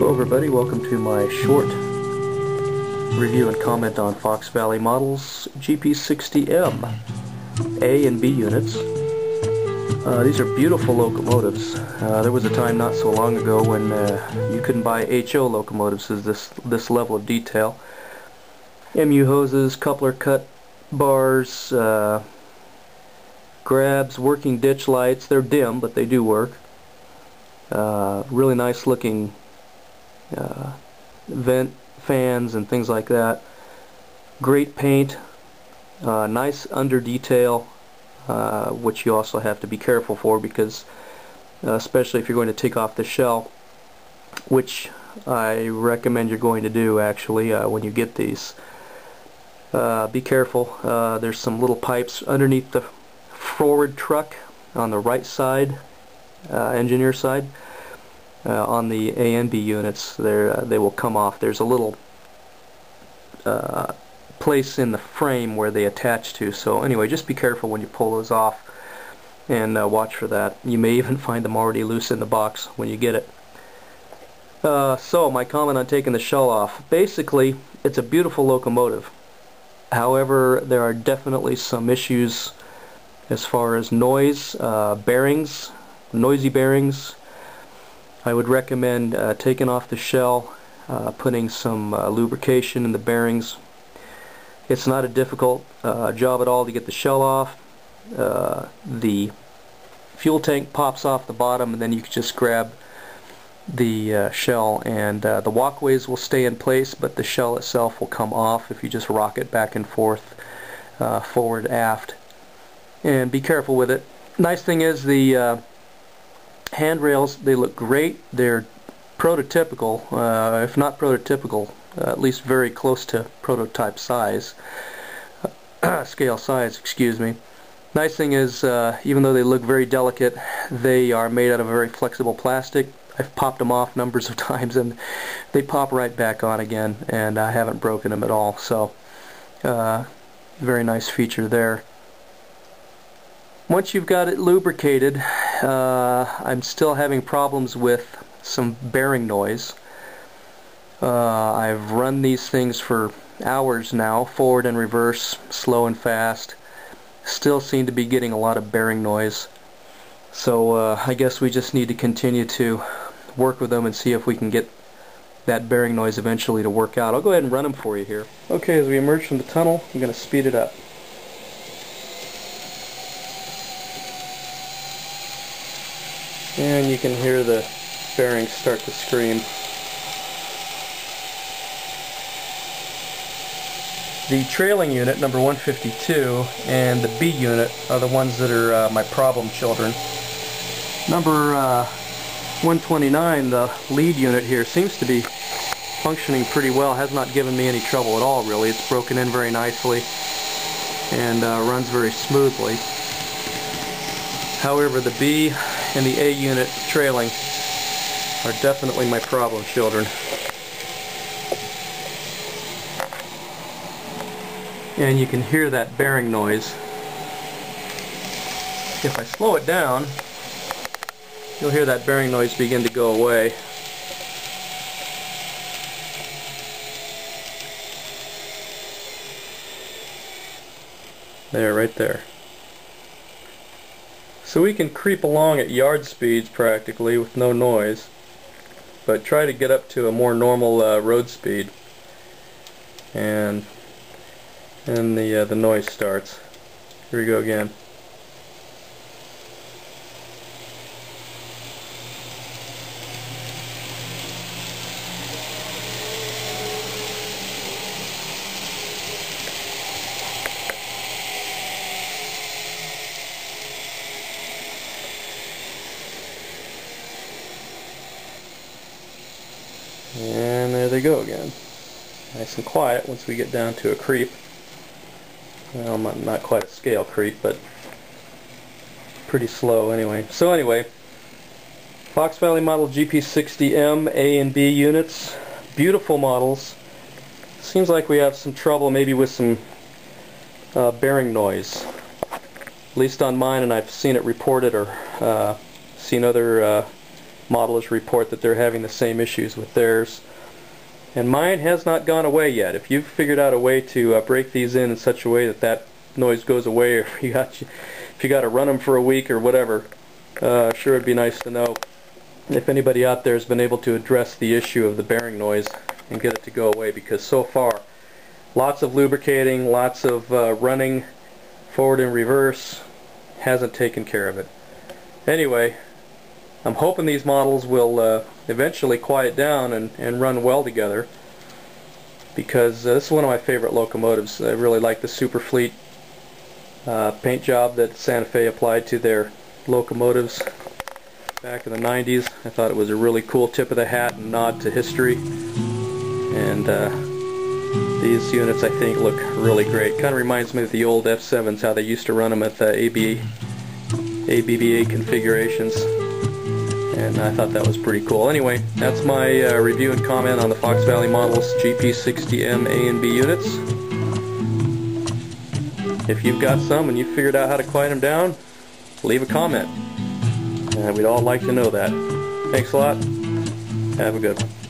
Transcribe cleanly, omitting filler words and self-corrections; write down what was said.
Hello everybody, welcome to my short review and comment on Valley Models GP60m A and B units. These are beautiful locomotives. There was a time not so long ago when you couldn't buy HO locomotives with this level of detail. MU hoses, coupler cut bars, grabs, working ditch lights. They're dim, but they do work. Really nice looking vent fans and things like that. Great paint, nice under detail, which you also have to be careful for because especially if you're going to take off the shell, which I recommend you're going to do actually when you get these. Be careful. There's some little pipes underneath the forward truck on the right side, engineer side. On the A and B units, they will come off. There's a little place in the frame where they attach to. So anyway, just be careful when you pull those off and watch for that. You may even find them already loose in the box when you get it. So my comment on taking the shell off. Basically, it's a beautiful locomotive. However, there are definitely some issues as far as noise, bearings, noisy bearings. I would recommend taking off the shell, putting some lubrication in the bearings. It's not a difficult job at all to get the shell off. The fuel tank pops off the bottom, and then you can just grab the shell, and the walkways will stay in place, but the shell itself will come off if you just rock it back and forth, forward, aft. And be careful with it. Nice thing is the handrails, they look great. They're prototypical, if not prototypical, at least very close to prototype size, scale size, excuse me. Nice thing is, even though they look very delicate, they are made out of very flexible plastic. I've popped them off numbers of times and they pop right back on again, and I haven't broken them at all. So, very nice feature there. Once you've got it lubricated, I'm still having problems with some bearing noise. I've run these things for hours now, forward and reverse, slow and fast. Still seem to be getting a lot of bearing noise. So I guess we just need to continue to work with them and see if we can get that bearing noise eventually to work out. I'll go ahead and run them for you here. Okay, as we emerge from the tunnel, I'm going to speed it up. And you can hear the bearings start to scream. The trailing unit, number 152, and the B unit are the ones that are my problem children. Number 129, the lead unit here, seems to be functioning pretty well. Has not given me any trouble at all, really. It's broken in very nicely and runs very smoothly. However, the B and the A unit trailing are definitely my problem children. And you can hear that bearing noise. If I slow it down, you'll hear that bearing noise begin to go away. There, right there. So we can creep along at yard speeds practically with no noise, but try to get up to a more normal road speed, and then the noise starts. Here we go again. And there they go again. Nice and quiet once we get down to a creep. Well, not quite a scale creep, but pretty slow anyway. So anyway, Valley Model GP60m A and B units. Beautiful models. Seems like we have some trouble maybe with some bearing noise. At least on mine, and I've seen it reported or seen other modelers report that they're having the same issues with theirs. And mine has not gone away yet. If you've figured out a way to break these in such a way that that noise goes away, or if you got to run them for a week or whatever, sure it'd be nice to know if anybody out there has been able to address the issue of the bearing noise and get it to go away, because so far lots of lubricating, lots of running forward and reverse hasn't taken care of it. Anyway, I'm hoping these models will eventually quiet down and run well together, because this is one of my favorite locomotives. I really like the Superfleet paint job that Santa Fe applied to their locomotives back in the 90s. I thought it was a really cool tip of the hat and nod to history, and these units I think look really great. Kind of reminds me of the old F7s, how they used to run them at the ABBA configurations, and I thought that was pretty cool. Anyway, that's my review and comment on the Fox Valley Models GP60m A and B units. If you've got some and you've figured out how to quiet them down, leave a comment. We'd all like to know that. Thanks a lot. Have a good one.